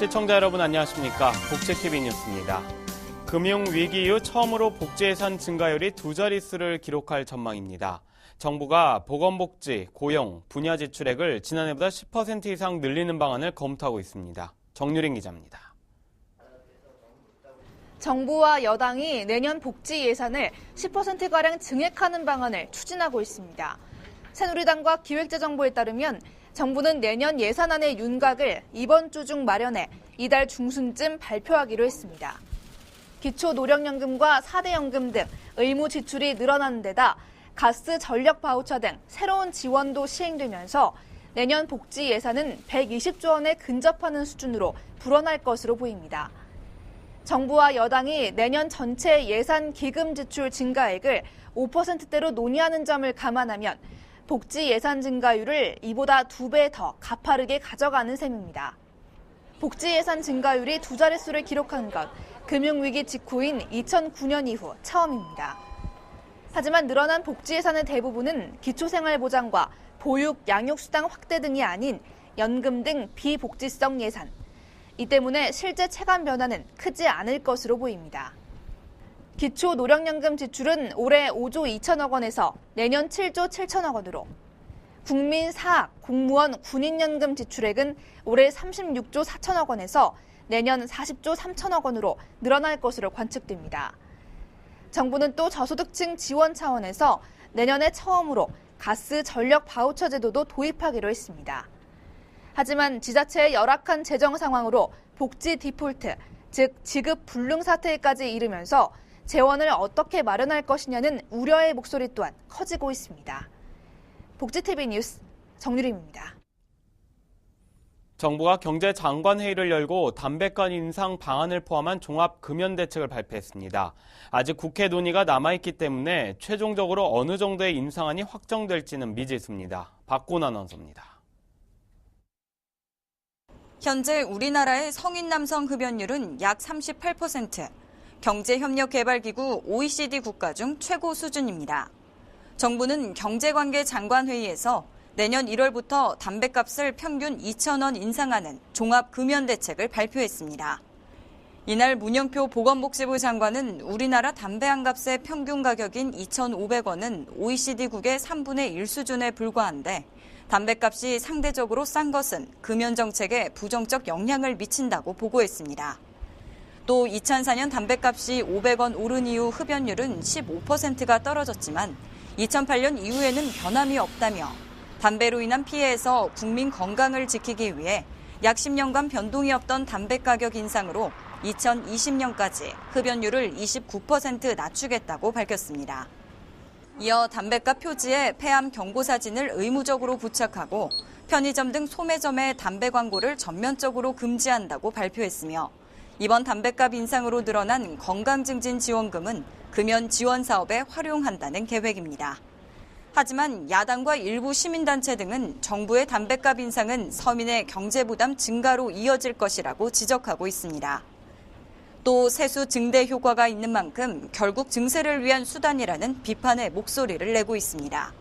시청자 여러분 안녕하십니까? 복지TV 뉴스입니다. 금융위기 이후 처음으로 복지 예산 증가율이 두 자릿수를 기록할 전망입니다. 정부가 보건복지, 고용, 분야 지출액을 지난해보다 10% 이상 늘리는 방안을 검토하고 있습니다. 정유린 기자입니다. 정부와 여당이 내년 복지 예산을 10%가량 증액하는 방안을 추진하고 있습니다. 새누리당과 기획재정부에 따르면 정부는 내년 예산안의 윤곽을 이번 주 중 마련해 이달 중순쯤 발표하기로 했습니다. 기초노령연금과 4대 연금 등 의무 지출이 늘어나는 데다 가스, 전력 바우처 등 새로운 지원도 시행되면서 내년 복지 예산은 120조 원에 근접하는 수준으로 불어날 것으로 보입니다. 정부와 여당이 내년 전체 예산 기금 지출 증가액을 5%대로 논의하는 점을 감안하면 복지 예산 증가율을 이보다 2배 더 가파르게 가져가는 셈입니다. 복지 예산 증가율이 두 자릿수를 기록한 건 금융위기 직후인 2009년 이후 처음입니다. 하지만 늘어난 복지 예산의 대부분은 기초생활보장과 보육, 양육수당 확대 등이 아닌 연금 등 비복지성 예산. 이 때문에 실제 체감 변화는 크지 않을 것으로 보입니다. 기초노령연금 지출은 올해 5조 2천억 원에서 내년 7조 7천억 원으로, 국민사학, 공무원, 군인연금 지출액은 올해 36조 4천억 원에서 내년 40조 3천억 원으로 늘어날 것으로 관측됩니다. 정부는 또 저소득층 지원 차원에서 내년에 처음으로 가스, 전력 바우처 제도도 도입하기로 했습니다. 하지만 지자체의 열악한 재정 상황으로 복지 디폴트, 즉 지급 불능 사태까지 이르면서 재원을 어떻게 마련할 것이냐는 우려의 목소리 또한 커지고 있습니다. 복지TV 뉴스 정유림입니다. 정부가 경제장관회의를 열고 담배값 인상 방안을 포함한 종합금연대책을 발표했습니다. 아직 국회 논의가 남아있기 때문에 최종적으로 어느 정도의 인상안이 확정될지는 미지수입니다. 박고은 아나운서입니다. 현재 우리나라의 성인 남성 흡연율은 약 38%, 경제협력개발기구 OECD 국가 중 최고 수준입니다. 정부는 경제관계장관회의에서 내년 1월부터 담배값을 평균 2,000원 인상하는 종합금연대책을 발표했습니다. 이날 문영표 보건복지부 장관은 우리나라 담배 한 값의 평균 가격인 2,500원은 OECD국의 3분의 1 수준에 불과한데 담배값이 상대적으로 싼 것은 금연정책에 부정적 영향을 미친다고 보고했습니다. 또 2004년 담배값이 500원 오른 이후 흡연율은 15%가 떨어졌지만 2008년 이후에는 변함이 없다며 담배로 인한 피해에서 국민 건강을 지키기 위해 약 10년간 변동이 없던 담배 가격 인상으로 2020년까지 흡연율을 29% 낮추겠다고 밝혔습니다. 이어 담배값 표지에 폐암 경고 사진을 의무적으로 부착하고 편의점 등 소매점에 담배 광고를 전면적으로 금지한다고 발표했으며 이번 담배값 인상으로 늘어난 건강증진지원금은 금연 지원 사업에 활용한다는 계획입니다. 하지만 야당과 일부 시민단체 등은 정부의 담배값 인상은 서민의 경제부담 증가로 이어질 것이라고 지적하고 있습니다. 또 세수 증대 효과가 있는 만큼 결국 증세를 위한 수단이라는 비판의 목소리를 내고 있습니다.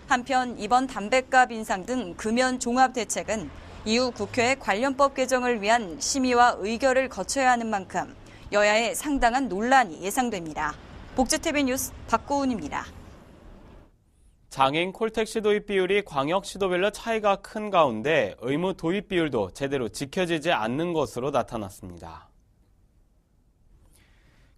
한편 이번 담배값 인상 등 금연 종합 대책은 이후 국회의 관련법 개정을 위한 심의와 의결을 거쳐야 하는 만큼 여야의 상당한 논란이 예상됩니다. 복지TV 뉴스 박고은입니다. 장애인 콜택시 도입 비율이 광역시도별로 차이가 큰 가운데 의무 도입 비율도 제대로 지켜지지 않는 것으로 나타났습니다.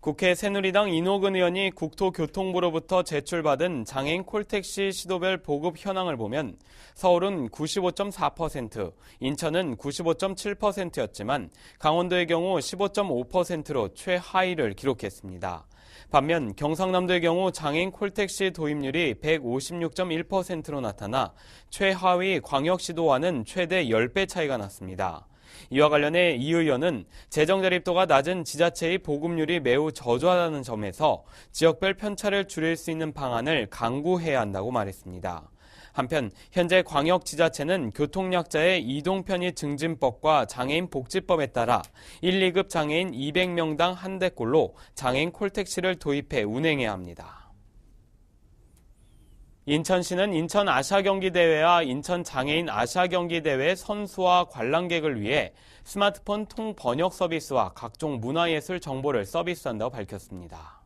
국회 새누리당 인호근 의원이 국토교통부로부터 제출받은 장애인 콜택시 시도별 보급 현황을 보면 서울은 95.4%, 인천은 95.7%였지만 강원도의 경우 15.5%로 최하위를 기록했습니다. 반면 경상남도의 경우 장애인 콜택시 도입률이 156.1%로 나타나 최하위 광역시도와는 최대 10배 차이가 났습니다. 이와 관련해 이 의원은 재정 자립도가 낮은 지자체의 보급률이 매우 저조하다는 점에서 지역별 편차를 줄일 수 있는 방안을 강구해야 한다고 말했습니다. 한편 현재 광역지자체는 교통약자의 이동편의 증진법과 장애인 복지법에 따라 1, 2급 장애인 200명당 한 대꼴로 장애인 콜택시를 도입해 운행해야 합니다. 인천시는 인천 아시아경기대회와 인천 장애인 아시아경기대회 선수와 관람객을 위해 스마트폰 통번역 서비스와 각종 문화예술 정보를 서비스한다고 밝혔습니다.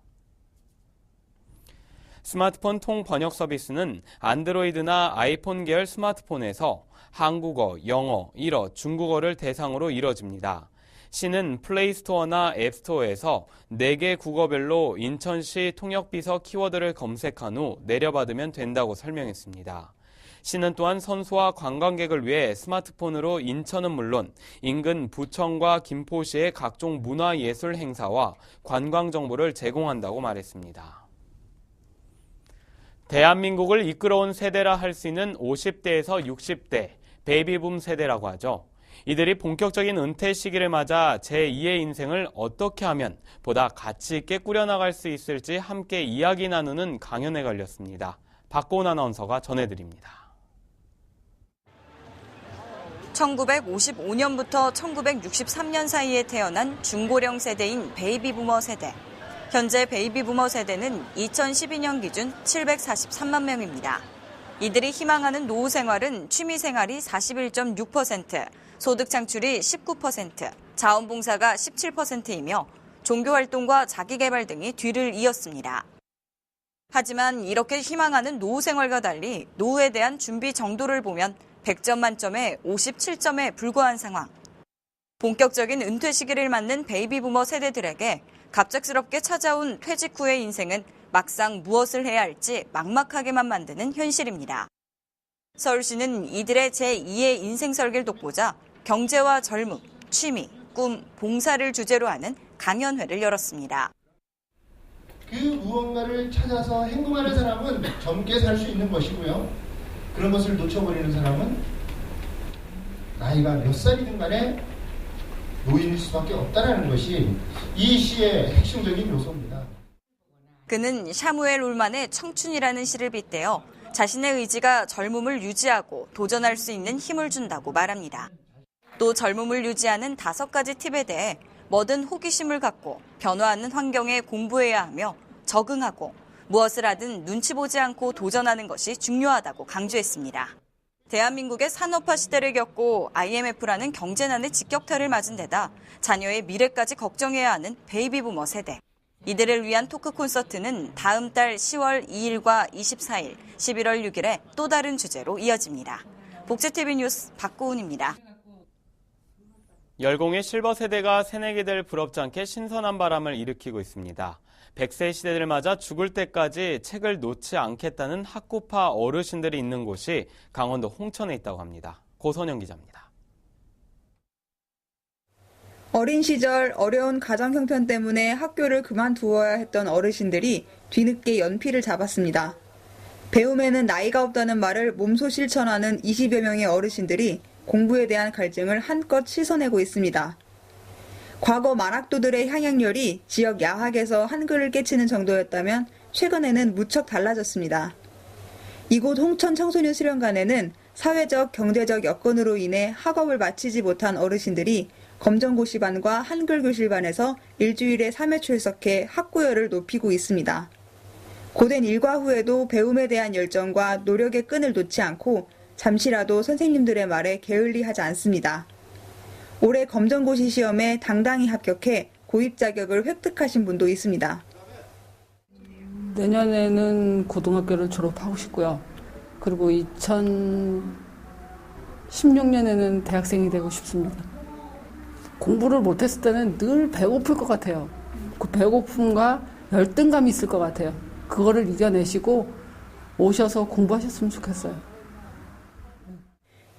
스마트폰 통번역 서비스는 안드로이드나 아이폰 계열 스마트폰에서 한국어, 영어, 일어, 중국어를 대상으로 이뤄집니다. 시는 플레이스토어나 앱스토어에서 4개 국어별로 인천시 통역비서 키워드를 검색한 후 내려받으면 된다고 설명했습니다. 시는 또한 선수와 관광객을 위해 스마트폰으로 인천은 물론 인근 부천과 김포시의 각종 문화예술 행사와 관광 정보를 제공한다고 말했습니다. 대한민국을 이끌어온 세대라 할 수 있는 50대에서 60대, 베이비붐 세대라고 하죠. 이들이 본격적인 은퇴 시기를 맞아 제2의 인생을 어떻게 하면 보다 가치 있게 꾸려나갈 수 있을지 함께 이야기 나누는 강연에 걸렸습니다. 박고은 아나운서가 전해드립니다. 1955년부터 1963년 사이에 태어난 중고령 세대인 베이비부머 세대. 현재 베이비부머 세대는 2012년 기준 743만 명입니다. 이들이 희망하는 노후 생활은 취미 생활이 41.6%, 소득 창출이 19%, 자원봉사가 17%이며 종교활동과 자기개발 등이 뒤를 이었습니다. 하지만 이렇게 희망하는 노후 생활과 달리 노후에 대한 준비 정도를 보면 100점 만점에 57점에 불과한 상황. 본격적인 은퇴 시기를 맞는 베이비부머 세대들에게 갑작스럽게 찾아온 퇴직 후의 인생은 막상 무엇을 해야 할지 막막하게만 만드는 현실입니다. 서울시는 이들의 제2의 인생 설계를 돕고자 경제와 젊음, 취미, 꿈, 봉사를 주제로 하는 강연회를 열었습니다. 그 무언가를 찾아서 행동하는 사람은 젊게 살 수 있는 것이고요. 그런 것을 놓쳐버리는 사람은 나이가 몇 살이든 간에 노인일 수밖에 없다는 것이 이 시의 핵심적인 요소입니다. 그는 샤무엘 울만의 청춘이라는 시를 빗대어 자신의 의지가 젊음을 유지하고 도전할 수 있는 힘을 준다고 말합니다. 또 젊음을 유지하는 5가지 팁에 대해 뭐든 호기심을 갖고 변화하는 환경에 공부해야 하며 적응하고 무엇을 하든 눈치 보지 않고 도전하는 것이 중요하다고 강조했습니다. 대한민국의 산업화 시대를 겪고 IMF라는 경제난의 직격탄을 맞은 데다 자녀의 미래까지 걱정해야 하는 베이비부머 세대. 이들을 위한 토크 콘서트는 다음 달 10월 2일과 24일, 11월 6일에 또 다른 주제로 이어집니다. 복지TV 뉴스 박고은입니다. 열공의 실버 세대가 새내기들 부럽지 않게 신선한 바람을 일으키고 있습니다. 100세 시대를 맞아 죽을 때까지 책을 놓지 않겠다는 학구파 어르신들이 있는 곳이 강원도 홍천에 있다고 합니다. 고선영 기자입니다. 어린 시절 어려운 가정 형편 때문에 학교를 그만두어야 했던 어르신들이 뒤늦게 연필을 잡았습니다. 배움에는 나이가 없다는 말을 몸소 실천하는 20여 명의 어르신들이 공부에 대한 갈증을 한껏 씻어내고 있습니다. 과거 만학도들의 향양렬이 지역 야학에서 한글을 깨치는 정도였다면 최근에는 무척 달라졌습니다. 이곳 홍천 청소년 수련관에는 사회적, 경제적 여건으로 인해 학업을 마치지 못한 어르신들이 검정고시반과 한글교실반에서 일주일에 3회 출석해 학구열을 높이고 있습니다. 고된 일과 후에도 배움에 대한 열정과 노력의 끈을 놓지 않고 잠시라도 선생님들의 말에 게을리하지 않습니다. 올해 검정고시 시험에 당당히 합격해 고입 자격을 획득하신 분도 있습니다. 내년에는 고등학교를 졸업하고 싶고요. 그리고 2016년에는 대학생이 되고 싶습니다. 공부를 못했을 때는 늘 배고플 것 같아요. 그 배고픔과 열등감이 있을 것 같아요. 그거를 이겨내시고 오셔서 공부하셨으면 좋겠어요.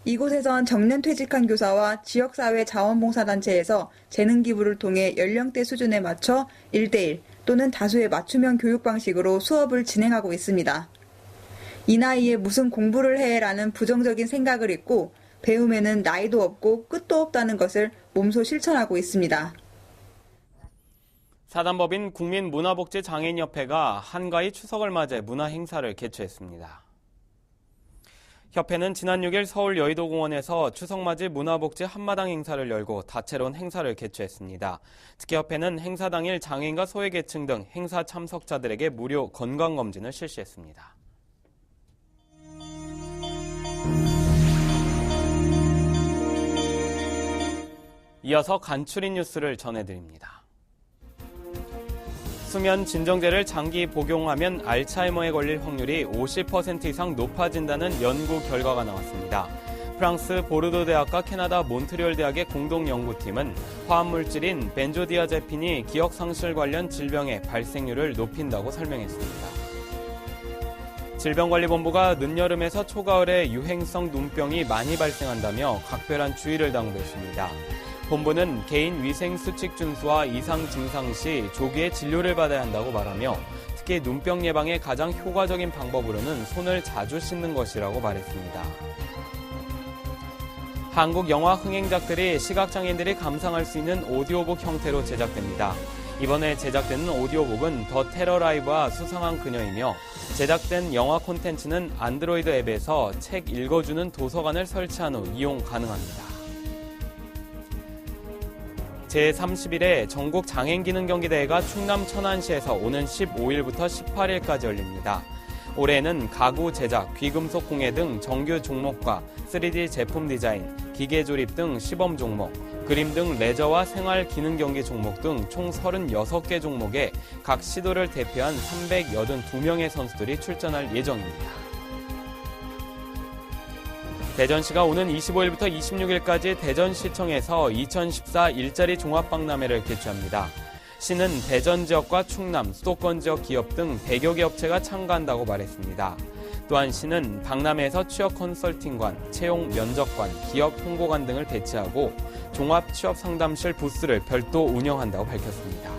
이곳에선 정년퇴직한 교사와 지역사회 자원봉사단체에서 재능기부를 통해 연령대 수준에 맞춰 1대1 또는 다수의 맞춤형 교육 방식으로 수업을 진행하고 있습니다. 이 나이에 무슨 공부를 해라는 부정적인 생각을 잊고 배움에는 나이도 없고 끝도 없다는 것을 몸소 실천하고 있습니다. 사단법인 국민문화복지장애인협회가 한가위 추석을 맞아 문화행사를 개최했습니다. 협회는 지난 6일 서울 여의도공원에서 추석맞이 문화복지 한마당 행사를 열고 다채로운 행사를 개최했습니다. 특히 협회는 행사 당일 장애인과 소외계층 등 행사 참석자들에게 무료 건강검진을 실시했습니다. 이어서 간추린 뉴스를 전해드립니다. 수면 진정제를 장기 복용하면 알츠하이머에 걸릴 확률이 50% 이상 높아진다는 연구 결과가 나왔습니다. 프랑스 보르도 대학과 캐나다 몬트리올 대학의 공동 연구팀은 화합물질인 벤조디아제핀이 기억 상실 관련 질병의 발생률을 높인다고 설명했습니다. 질병관리본부가 늦여름에서 초가을에 유행성 눈병이 많이 발생한다며 각별한 주의를 당부했습니다. 본부는 개인 위생 수칙 준수와 이상 증상 시 조기에 진료를 받아야 한다고 말하며 특히 눈병 예방의 가장 효과적인 방법으로는 손을 자주 씻는 것이라고 말했습니다. 한국 영화 흥행작들이 시각장애인들이 감상할 수 있는 오디오북 형태로 제작됩니다. 이번에 제작되는 오디오북은 더 테러 라이브와 수상한 그녀이며 제작된 영화 콘텐츠는 안드로이드 앱에서 책 읽어주는 도서관을 설치한 후 이용 가능합니다. 제31회 전국 장애인기능경기대회가 충남 천안시에서 오는 15일부터 18일까지 열립니다. 올해는 가구 제작, 귀금속 공예 등 정규 종목과 3D 제품 디자인, 기계 조립 등 시범 종목, 그림 등 레저와 생활 기능 경기 종목 등 총 36개 종목에 각 시도를 대표한 382명의 선수들이 출전할 예정입니다. 대전시가 오는 25일부터 26일까지 대전시청에서 2014 일자리 종합박람회를 개최합니다. 시는 대전 지역과 충남, 수도권 지역 기업 등 100여 개 업체가 참가한다고 말했습니다. 또한 시는 박람회에서 취업 컨설팅관, 채용 면접관, 기업 홍보관 등을 배치하고 종합 취업 상담실 부스를 별도 운영한다고 밝혔습니다.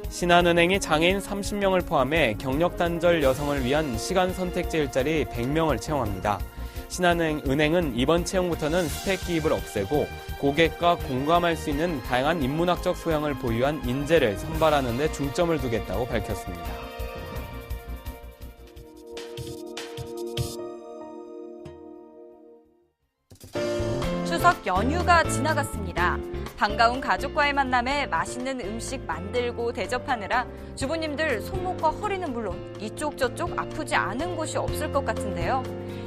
신한은행이 장애인 30명을 포함해 경력 단절 여성을 위한 시간 선택제 일자리 100명을 채용합니다. 신한은행은 이번 채용부터는 스펙 기입을 없애고 고객과 공감할 수 있는 다양한 인문학적 소양을 보유한 인재를 선발하는 데 중점을 두겠다고 밝혔습니다. 추석 연휴가 지나갔습니다. 반가운 가족과의 만남에 맛있는 음식 만들고 대접하느라 주부님들 손목과 허리는 물론 이쪽 저쪽 아프지 않은 곳이 없을 것 같은데요.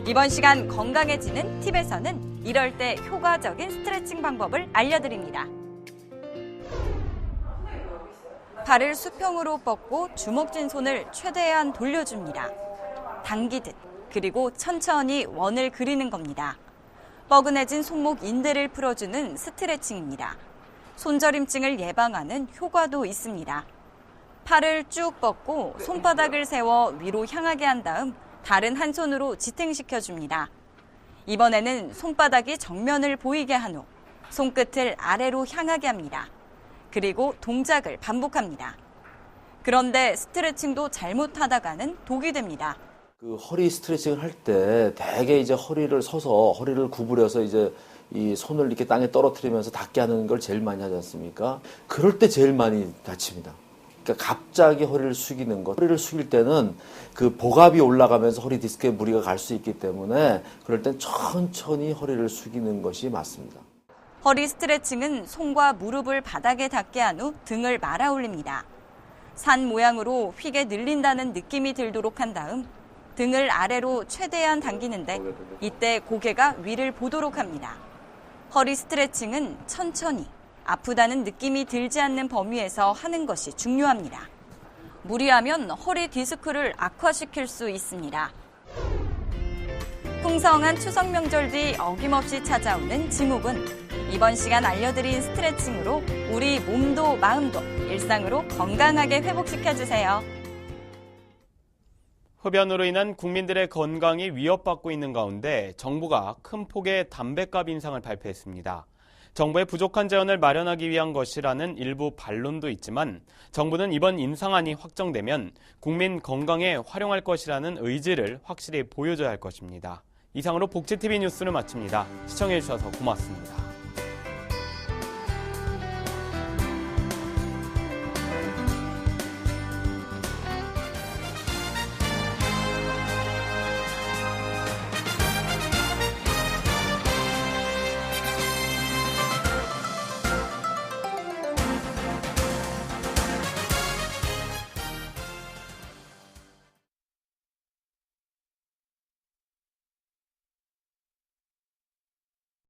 이번 시간 건강해지는 팁에서는 이럴 때 효과적인 스트레칭 방법을 알려드립니다. 발을 수평으로 뻗고 주먹진 손을 최대한 돌려줍니다. 당기듯, 그리고 천천히 원을 그리는 겁니다. 뻐근해진 손목 인대를 풀어주는 스트레칭입니다. 손저림증을 예방하는 효과도 있습니다. 팔을 쭉 뻗고 손바닥을 세워 위로 향하게 한 다음 다른 한 손으로 지탱시켜줍니다. 이번에는 손바닥이 정면을 보이게 한 후 손끝을 아래로 향하게 합니다. 그리고 동작을 반복합니다. 그런데 스트레칭도 잘못하다가는 독이 됩니다. 그 허리 스트레칭을 할 때 대개 이제 허리를 서서 허리를 구부려서 이제 이 손을 이렇게 땅에 떨어뜨리면서 닿게 하는 걸 제일 많이 하지 않습니까? 그럴 때 제일 많이 다칩니다. 그러니까 갑자기 허리를 숙이는 것. 허리를 숙일 때는 그 복압이 올라가면서 허리 디스크에 무리가 갈 수 있기 때문에 그럴 땐 천천히 허리를 숙이는 것이 맞습니다. 허리 스트레칭은 손과 무릎을 바닥에 닿게 한 후 등을 말아 올립니다. 산 모양으로 휘게 늘린다는 느낌이 들도록 한 다음 등을 아래로 최대한 당기는데 이때 고개가 위를 보도록 합니다. 허리 스트레칭은 천천히 아프다는 느낌이 들지 않는 범위에서 하는 것이 중요합니다. 무리하면 허리 디스크를 악화시킬 수 있습니다. 풍성한 추석 명절 뒤 어김없이 찾아오는 증후군. 이번 시간 알려드린 스트레칭으로 우리 몸도 마음도 일상으로 건강하게 회복시켜주세요. 흡연으로 인한 국민들의 건강이 위협받고 있는 가운데 정부가 큰 폭의 담뱃값 인상을 발표했습니다. 정부의 부족한 재원을 마련하기 위한 것이라는 일부 반론도 있지만 정부는 이번 인상안이 확정되면 국민 건강에 활용할 것이라는 의지를 확실히 보여줘야 할 것입니다. 이상으로 복지TV 뉴스를 마칩니다. 시청해주셔서 고맙습니다.